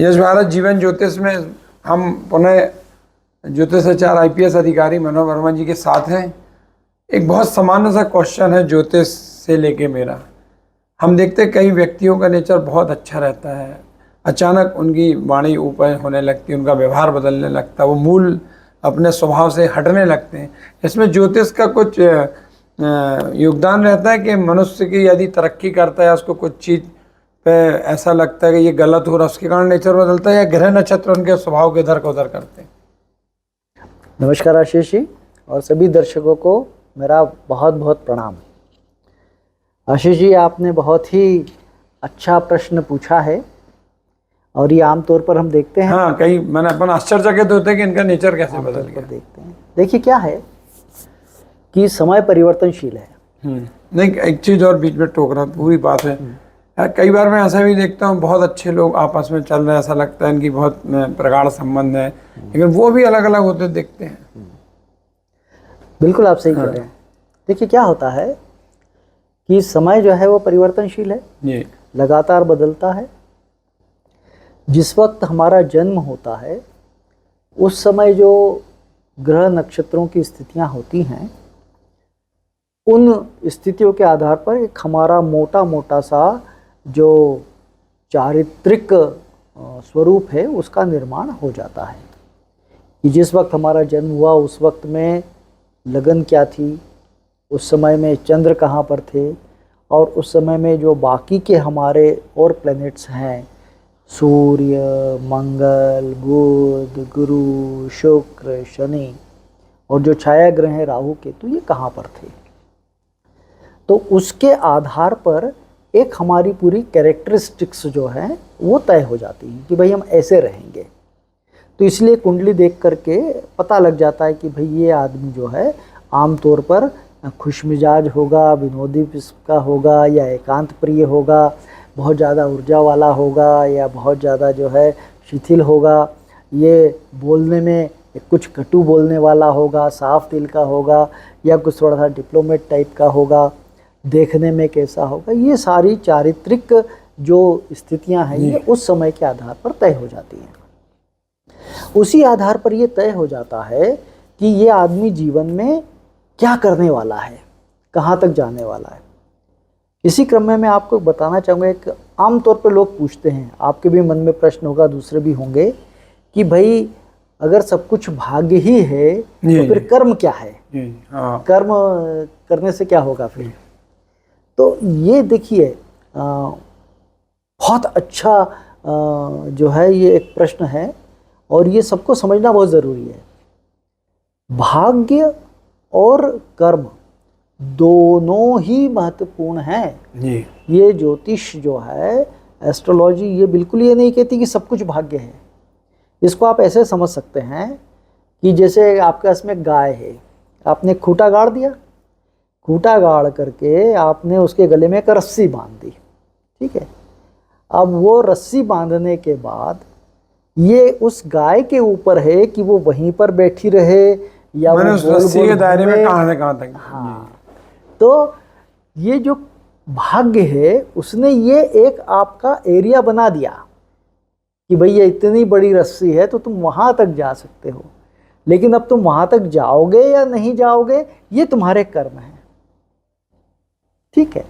यश भारत जीवन ज्योतिष में हम पुनः ज्योतिषाचार्य आईपीएस अधिकारी मनोज वर्मा जी के साथ हैं। एक बहुत सामान्य सा क्वेश्चन है ज्योतिष से लेके मेरा। हम देखते हैं कई व्यक्तियों का नेचर बहुत अच्छा रहता है, अचानक उनकी वाणी ऊपर होने लगती है, उनका व्यवहार बदलने लगता है, वो मूल अपने स्वभाव से हटने लगते हैं। इसमें ज्योतिष का कुछ योगदान रहता है कि मनुष्य की यदि तरक्की करता है, उसको कुछ चीज़ पे ऐसा लगता है कि ये गलत हो रहा है, उसके कारण नेचर बदलता है, या ग्रह नक्षत्र उनके स्वभाव के इधर का उधर करते हैं? नमस्कार आशीष जी और सभी दर्शकों को मेरा बहुत बहुत प्रणाम। आशीष जी, आपने बहुत ही अच्छा प्रश्न पूछा है और ये आमतौर पर हम देखते हैं। हाँ, कई मैंने अपन आश्चर्यचकित होते हैं कि इनका नेचर कैसे बदल गया। देखते हैं, देखिए क्या है कि समय परिवर्तनशील है। नहीं, एक चीज़ और बीच में टोक रहा, पूरी बात है यार। कई बार मैं ऐसा भी देखता हूँ, बहुत अच्छे लोग आपस में चल रहे हैं, ऐसा लगता है इनकी बहुत प्रगाढ़ संबंध है, लेकिन वो भी अलग अलग होते दिखते हैं। बिल्कुल आप सही कह रहे हैं। देखिए क्या होता है कि समय जो है वो परिवर्तनशील है, जी, लगातार बदलता है। जिस वक्त हमारा जन्म होता है उस समय जो ग्रह नक्षत्रों की स्थितियां होती हैं, उन स्थितियों के आधार पर एक हमारा मोटा मोटा सा जो चारित्रिक स्वरूप है उसका निर्माण हो जाता है। कि जिस वक्त हमारा जन्म हुआ उस वक्त में लगन क्या थी, उस समय में चंद्र कहाँ पर थे, और उस समय में जो बाकी के हमारे और प्लैनेट्स हैं, सूर्य, मंगल, बुध, गुरु, शुक्र, शनि, और जो छाया ग्रह हैं राहु केतु, ये कहाँ पर थे। तो उसके आधार पर एक हमारी पूरी कैरेक्टरिस्टिक्स जो है वो तय हो जाती हैं कि भाई हम ऐसे रहेंगे। तो इसलिए कुंडली देख करके पता लग जाता है कि भाई ये आदमी जो है आमतौर पर खुशमिजाज होगा, विनोदी किस्म का होगा, या एकांत प्रिय होगा, बहुत ज़्यादा ऊर्जा वाला होगा, या बहुत ज़्यादा जो है शिथिल होगा, ये बोलने में कुछ कटु बोलने वाला होगा, साफ दिल का होगा, या कुछ थोड़ा सा डिप्लोमेट टाइप का होगा, देखने में कैसा होगा। ये सारी चारित्रिक जो स्थितियां हैं ये उस समय के आधार पर तय हो जाती हैं। उसी आधार पर ये तय हो जाता है कि ये आदमी जीवन में क्या करने वाला है, कहाँ तक जाने वाला है। इसी क्रम में मैं आपको बताना चाहूँगा, एक आमतौर पर लोग पूछते हैं, आपके भी मन में प्रश्न होगा, दूसरे भी होंगे, कि भाई अगर सब कुछ भाग्य ही है तो फिर कर्म क्या है, कर्म करने से क्या होगा फिर। तो ये देखिए बहुत अच्छा जो है ये एक प्रश्न है और ये सबको समझना बहुत ज़रूरी है। भाग्य और कर्म दोनों ही महत्वपूर्ण हैं। ये ज्योतिष जो है, एस्ट्रोलॉजी, ये बिल्कुल ये नहीं कहती कि सब कुछ भाग्य है। इसको आप ऐसे समझ सकते हैं कि जैसे आपके पास में गाय है, आपने खूंटा गाड़ दिया, खूंटा गाड़ करके आपने उसके गले में एक रस्सी बांध दी, ठीक है। अब वो रस्सी बांधने के बाद ये उस गाय के ऊपर है कि वो वहीं पर बैठी रहे या वो उस रस्सी के दायरे में कहाँ से कहाँ तक। हाँ, तो ये जो भाग्य है उसने ये एक आपका एरिया बना दिया कि भाई ये इतनी बड़ी रस्सी है तो तुम वहाँ तक जा सकते हो, लेकिन अब तुम वहाँ तक जाओगे या नहीं जाओगे ये तुम्हारे कर्म हैं, ठीक है।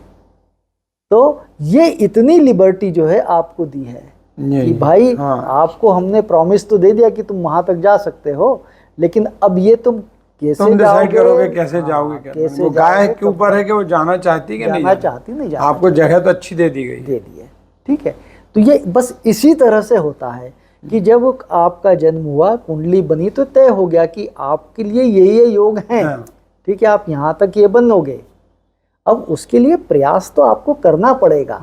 तो ये इतनी लिबर्टी जो है आपको दी है कि भाई आपको हमने प्रॉमिस तो दे दिया कि तुम वहाँ तक जा सकते हो, लेकिन अब ये तुम कैसे डिसाइड करोगे, कैसे जाओगे, कैसे। वो गाय के ऊपर है कि वो जाना चाहती कि नहीं जाना चाहती, नहीं जाना। आपको जगह तो अच्छी दे दी गई, दे दी है, ठीक है। तो ये बस इसी तरह से होता है कि जब आपका जन्म हुआ, कुंडली बनी, तो तय हो गया कि आपके लिए ये योग हैं, ठीक है, आप यहाँ तक ये बनोगे। अब उसके लिए प्रयास तो आपको करना पड़ेगा।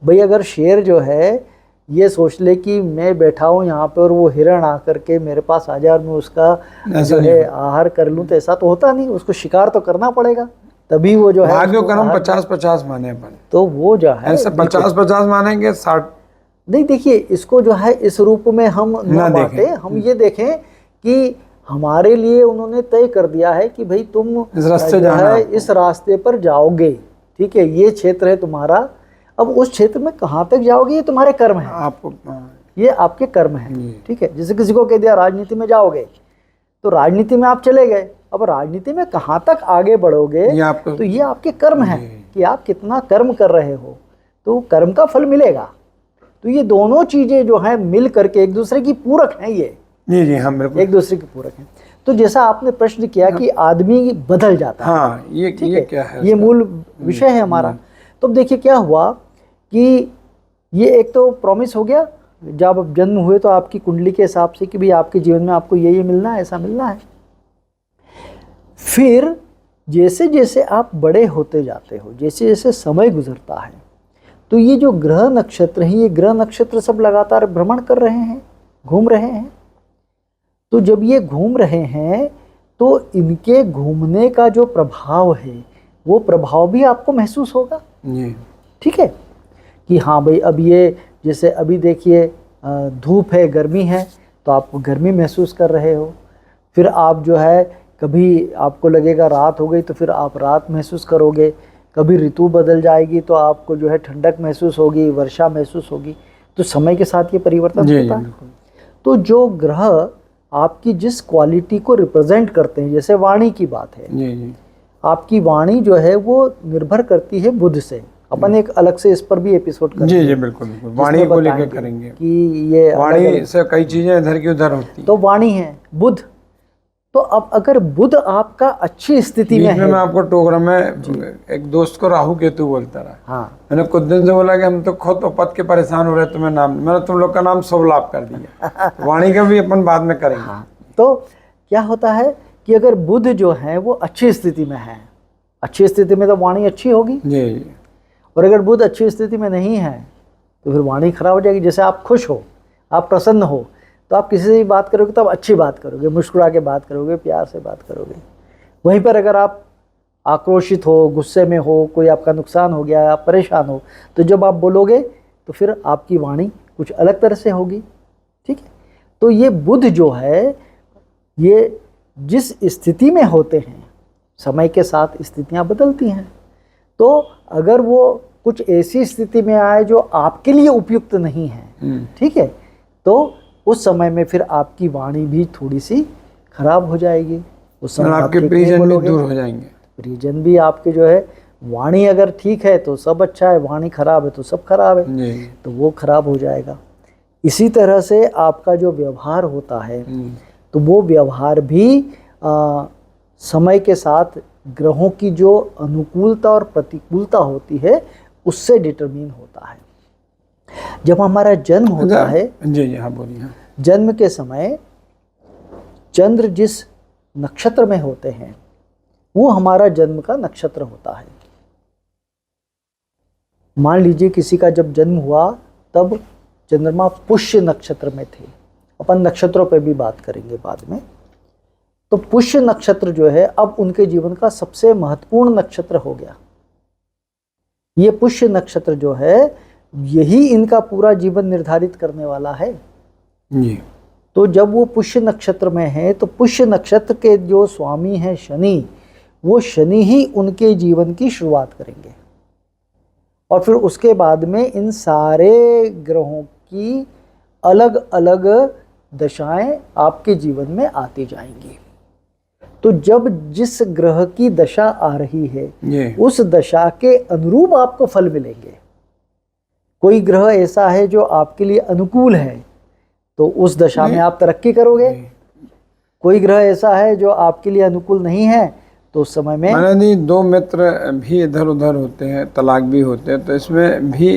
भाई अगर शेर जो है ये सोच ले कि मैं बैठा हूँ यहाँ पे और वो हिरण आकर के मेरे पास आ जाए और मैं उसका जो है आहार कर लूँ, तो ऐसा तो होता नहीं। उसको शिकार तो करना पड़ेगा, तभी वो जो है भाग्य कर्म 50-50 माने अपन। तो वो जो है ऐसे 50-50 मानेंगे, 60 नहीं। देखिए इसको जो है इस रूप में हम ना बांटे, हम ये देखें कि हमारे लिए उन्होंने तय कर दिया है कि भाई तुम इस रास्ते जाना है, इस रास्ते पर जाओगे, ठीक है, ये क्षेत्र है तुम्हारा। अब उस क्षेत्र में कहाँ तक जाओगे ये तुम्हारे कर्म है। आपको ये आपके कर्म हैं। जी। ठीक है, जैसे किसी को कह दिया राजनीति में जाओगे, तो राजनीति में आप चले गए, अब राजनीति में कहाँ तक आगे बढ़ोगे, ये आपको तो ये आपके कर्म हैं जी। कि आप कितना कर्म कर रहे हो, तो कर्म का फल मिलेगा। तो ये दोनों चीजें जो हैं मिल करके एक दूसरे की पूरक हैं, ये जी जी हाँ बिल्कुल। एक दूसरे की पूरक हैं। तो जैसा आपने प्रश्न किया कि आदमी बदल जाता है, हाँ ये क्या है ये इसका? मूल विषय है हमारा। तो अब देखिए क्या हुआ कि ये एक तो प्रॉमिस हो गया, जब आप जन्म हुए तो आपकी कुंडली के हिसाब से कि भाई आपके जीवन में आपको ये मिलना है, ऐसा मिलना है। फिर जैसे जैसे आप बड़े होते जाते हो, जैसे जैसे समय गुजरता है, तो ये जो ग्रह नक्षत्र हैं, ये ग्रह नक्षत्र सब लगातार भ्रमण कर रहे हैं, घूम रहे हैं। तो जब ये घूम रहे हैं तो इनके घूमने का जो प्रभाव है, वो प्रभाव भी आपको महसूस होगा। जी ठीक है, कि हाँ भाई अब ये जैसे अभी देखिए धूप है, गर्मी है, तो आप गर्मी महसूस कर रहे हो। फिर आप जो है कभी आपको लगेगा रात हो गई तो फिर आप रात महसूस करोगे, कभी ऋतु बदल जाएगी तो आपको जो है ठंडक महसूस होगी, वर्षा महसूस होगी। तो समय के साथ ये परिवर्तन जी होता है। बिल्कुल। तो जो ग्रह आपकी जिस क्वालिटी को रिप्रेजेंट करते हैं, जैसे वाणी की बात है, जी जी आपकी वाणी जो है वो निर्भर करती है बुध से। अपन एक अलग से इस पर भी एपिसोड जी करेंगे जी बिल्कुल बिल्कुल। वाणी जिसमें को लेकर बताएंगे करेंगे कि ये वाणी से कई चीजें इधर की उधर होती हैं। तो वाणी है बुध। तो अब अगर बुध आपका अच्छी स्थिति में बीच में है, मैं आपको टोक रहा, मैं एक दोस्त को राहु केतु बोलता रहा। हाँ मैंने कुछ दिन से बोला कि हम तो खुद उपद के परेशान हो रहे, तुम्हें नाम, मैंने तुम लोग का नाम शुभ लाभ कर दिया। वाणी का भी अपन बाद में करेंगे। हाँ, तो क्या होता है कि अगर बुध जो है वो अच्छी स्थिति में है, अच्छी स्थिति में तो वाणी अच्छी होगी, जी जी और अगर बुध अच्छी स्थिति में नहीं है तो फिर वाणी खराब हो जाएगी। जैसे आप खुश हो, आप प्रसन्न हो, तो आप किसी से भी बात करोगे तो आप अच्छी बात करोगे, मुस्कुरा के बात करोगे, प्यार से बात करोगे। वहीं पर अगर आप आक्रोशित हो, गुस्से में हो, कोई आपका नुकसान हो गया, आप परेशान हो, तो जब आप बोलोगे तो फिर आपकी वाणी कुछ अलग तरह से होगी। ठीक है, तो ये बुध जो है, ये जिस स्थिति में होते हैं, समय के साथ स्थितियां बदलती हैं। तो अगर वो कुछ ऐसी स्थिति में आए जो आपके लिए उपयुक्त नहीं है, ठीक है, तो उस समय में फिर आपकी वाणी भी थोड़ी सी खराब हो जाएगी। उस समय आपके ठीक नहीं परिजन भी बोलोगे, दूर हो जाएंगे। परिजन भी आपके जो है, वाणी अगर ठीक है तो सब अच्छा है, वाणी खराब है तो सब खराब है, जी तो वो खराब हो जाएगा। इसी तरह से आपका जो व्यवहार होता है, तो वो व्यवहार भी समय के साथ ग्रहों की जो अनुकूलता और प्रतिकूलता होती है उससे डिटरमिन होता है। जब हमारा जन्म होता है, जी जी हाँ बोलिए। हाँ जन्म के समय चंद्र जिस नक्षत्र में होते हैं वो हमारा जन्म का नक्षत्र होता है। मान लीजिए किसी का जब जन्म हुआ तब चंद्रमा पुष्य नक्षत्र में थे, अपन नक्षत्रों पे भी बात करेंगे बाद में। तो पुष्य नक्षत्र जो है अब उनके जीवन का सबसे महत्वपूर्ण नक्षत्र हो गया। ये पुष्य नक्षत्र जो है यही इनका पूरा जीवन निर्धारित करने वाला है। जी तो जब वो पुष्य नक्षत्र में है तो पुष्य नक्षत्र के जो स्वामी हैं शनि, वो शनि ही उनके जीवन की शुरुआत करेंगे, और फिर उसके बाद में इन सारे ग्रहों की अलग अलग दशाएं आपके जीवन में आती जाएंगी। तो जब जिस ग्रह की दशा आ रही है उस दशा के अनुरूप आपको फल मिलेंगे। कोई ग्रह ऐसा है जो आपके लिए अनुकूल है तो उस दशा में आप तरक्की करोगे। कोई ग्रह ऐसा है जो आपके लिए अनुकूल नहीं है तो उस समय में मैंने दी दो मित्र भी इधर उधर होते हैं, तलाक भी होते हैं, तो इसमें भी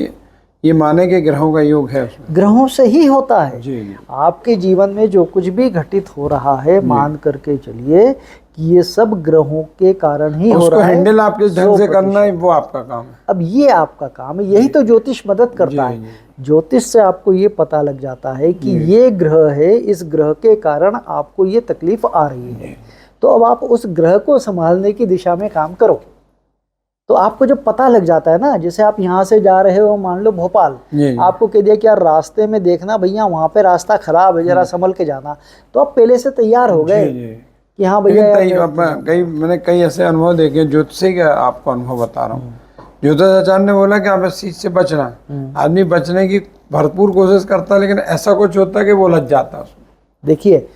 ये माने के ग्रहों का योग है उसमें। ग्रहों से ही होता है। जी जी आपके जीवन में जो कुछ भी घटित हो रहा है, मान करके चलिए कि ये सब ग्रहों के कारण ही हो उसको रहा है। हैंडल आप किस ढंग से करना है वो आपका काम है। अब ये आपका काम है, यही तो ज्योतिष मदद करता है। ज्योतिष से आपको ये पता लग जाता है कि ये ग्रह है, इस ग्रह के कारण आपको ये तकलीफ आ रही है, तो अब आप उस ग्रह को संभालने की दिशा में काम करो। तो आपको जब पता लग जाता है ना, जैसे आप यहाँ से जा रहे हो मान लो भोपाल, आपको कह दिया कि यार रास्ते में देखना भैया वहाँ पे रास्ता खराब है, जरा संभल के जाना, तो आप पहले से तैयार हो गए कि हाँ भैया। मैंने कई ऐसे अनुभव देखे, ज्योतिषी का आपको अनुभव बता रहा हूँ। ज्योतिषाचार्य ने बोला कि आप इस चीज से बचना, आदमी बचने की भरपूर कोशिश करता है, लेकिन ऐसा कुछ होता है कि वो उलझ जाता है उसमें। देखिए,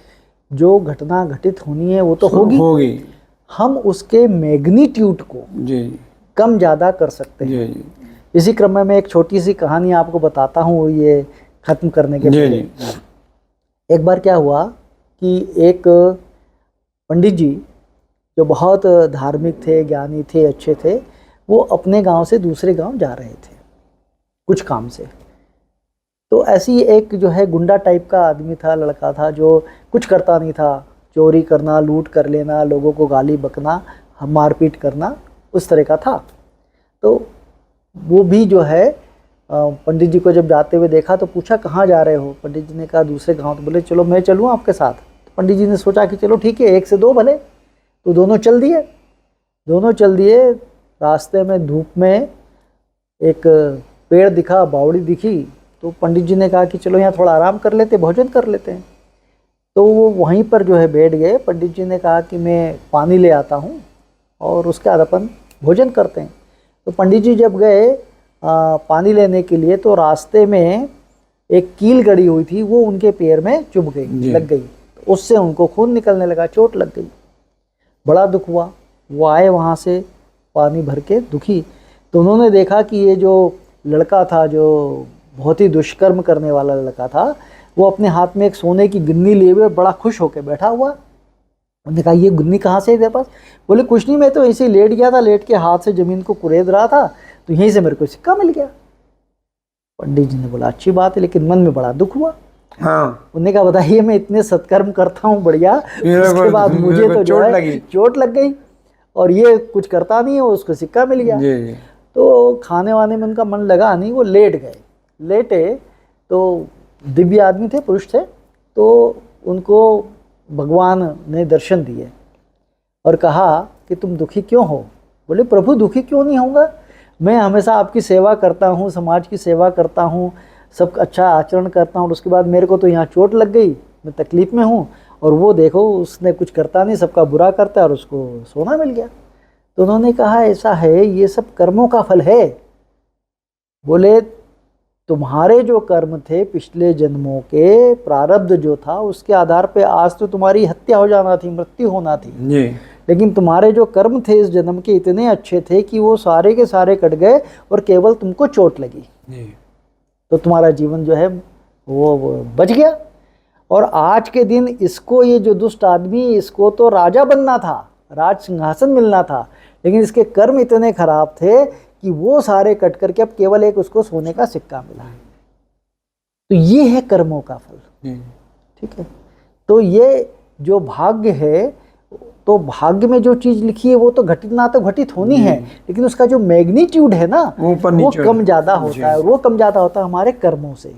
जो घटना घटित होनी है वो तो होगी, हम उसके मैग्नीट्यूड को जी कम ज़्यादा कर सकते हैं। जी जी इसी क्रम में मैं एक छोटी सी कहानी आपको बताता हूँ ये खत्म करने के जी पहले। जी एक बार क्या हुआ कि एक पंडित जी जो बहुत धार्मिक थे, ज्ञानी थे, अच्छे थे, वो अपने गांव से दूसरे गांव जा रहे थे कुछ काम से। तो ऐसी एक जो है गुंडा टाइप का आदमी था, लड़का था, जो कुछ करता नहीं था, चोरी करना, लूट कर लेना, लोगों को गाली बकना, मारपीट करना, उस तरह का था। तो वो भी जो है पंडित जी को जब जाते हुए देखा तो पूछा कहाँ जा रहे हो। पंडित जी ने कहा दूसरे गांव। तो बोले चलो मैं चलूँ आपके साथ। तो पंडित जी ने सोचा कि चलो ठीक है, 1 से 2 भले। तो दोनों चल दिए। रास्ते में धूप में एक पेड़ दिखा, बावड़ी दिखी। तो पंडित जी ने कहा कि चलो यहाँ थोड़ा आराम कर लेते, भोजन कर लेते हैं। तो वो वहीं पर जो है बैठ गए। पंडित जी ने कहा कि मैं पानी ले आता हूँ और उसके बाद अपन भोजन करते हैं। तो पंडित जी जब गए पानी लेने के लिए, तो रास्ते में एक कील गड़ी हुई थी, वो उनके पैर में चुभ गई, लग गई। तो उससे उनको खून निकलने लगा, चोट लग गई। बड़ा दुख हुआ। वो आए वहाँ से पानी भर के, दुखी। तो उन्होंने देखा कि ये जो लड़का था, जो बहुत ही दुष्कर्म करने वाला लड़का था, वो अपने हाथ में एक सोने की गिन्नी लिए हुए बड़ा खुश होकर बैठा हुआ। उन्होंने कहा ये गिन्नी कहाँ से है तेरे पास? बोले कुछ नहीं, मैं तो ऐसे ही लेट गया था, लेट के हाथ से ज़मीन को कुरेद रहा था, तो यहीं से मेरे को सिक्का मिल गया। पंडित जी ने बोला अच्छी बात है, लेकिन मन में बड़ा दुख हुआ। हाँ। उन्होंने कहा बताइए, मैं इतने सत्कर्म करता हूँ बढ़िया, उसके बाद मुझे तो जो है चोट लग गई, और ये कुछ करता नहीं है, उसको सिक्का मिल गया। जी। तो खाने वाने में उनका मन लगा नहीं, वो लेट गए। लेटे तो दिव्य आदमी थे, पुरुष थे। तो उनको भगवान ने दर्शन दिए और कहा कि तुम दुखी क्यों हो? बोले प्रभु दुखी क्यों नहीं होऊंगा, मैं हमेशा आपकी सेवा करता हूँ, समाज की सेवा करता हूँ, सब अच्छा आचरण करता हूँ, और उसके बाद मेरे को तो यहाँ चोट लग गई, मैं तकलीफ़ में हूँ, और वो देखो उसने कुछ करता नहीं, सबका बुरा करता है और उसको सोना मिल गया। तो उन्होंने कहा ऐसा है, ये सब कर्मों का फल है। बोले तुम्हारे जो कर्म थे पिछले जन्मों के, प्रारब्ध जो था, उसके आधार पे आज तो तुम्हारी हत्या हो जाना थी, मृत्यु होना थी जी। लेकिन तुम्हारे जो कर्म थे इस जन्म के इतने अच्छे थे कि वो सारे के सारे कट गए और केवल तुमको चोट लगी। जी। तो तुम्हारा जीवन जो है वो बच गया। और आज के दिन इसको, ये जो दुष्ट आदमी, इसको तो राजा बनना था, राज सिंहासन मिलना था, लेकिन इसके कर्म इतने खराब थे कि वो सारे कट करके अब केवल एक उसको सोने का सिक्का मिला। तो ये है कर्मों का फल। ठीक है। तो ये जो भाग्य है, तो भाग्य में जो चीज लिखी है वो तो घटित ना तो घटित होनी है, लेकिन उसका जो मैग्नीट्यूड है ना, वो कम ज्यादा होता है। वो कम ज्यादा होता है हमारे कर्मों से,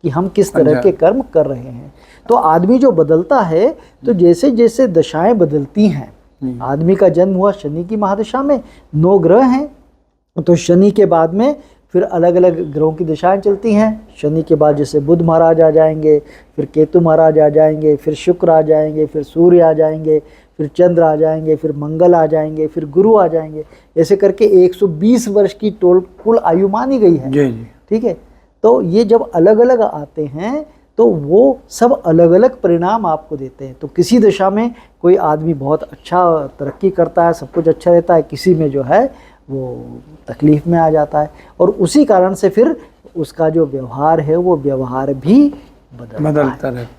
कि हम किस तरह के कर्म कर रहे हैं। तो आदमी जो बदलता है, तो जैसे जैसे दशाएं बदलती हैं, आदमी का जन्म हुआ शनि की महादशा में, 9 ग्रह हैं, तो शनि के बाद में फिर अलग अलग ग्रहों की दिशाएं चलती हैं। शनि के बाद जैसे बुध महाराज आ जाएंगे, फिर केतु महाराज आ जाएंगे, फिर शुक्र आ जाएंगे, फिर सूर्य आ जाएंगे, फिर चंद्र आ जाएंगे, फिर मंगल आ जाएंगे, फिर गुरु आ जाएंगे। ऐसे करके 120 वर्ष की कुल आयु मानी गई है। जी। ठीक है। तो ये जब अलग अलग आते हैं तो वो सब अलग अलग परिणाम आपको देते हैं। तो किसी दशा में कोई आदमी बहुत अच्छा तरक्की करता है, सब कुछ अच्छा रहता है, किसी में जो है वो तकलीफ़ में आ जाता है, और उसी कारण से फिर उसका जो व्यवहार है वो व्यवहार भी बदलता रहता है।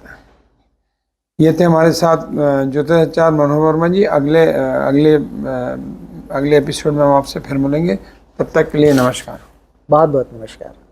ये थे हमारे साथ ज्योतिषाचार्य मनोहर वर्मा जी। अगले एपिसोड में हम आपसे फिर मिलेंगे। तब तक के लिए नमस्कार। बहुत बहुत नमस्कार।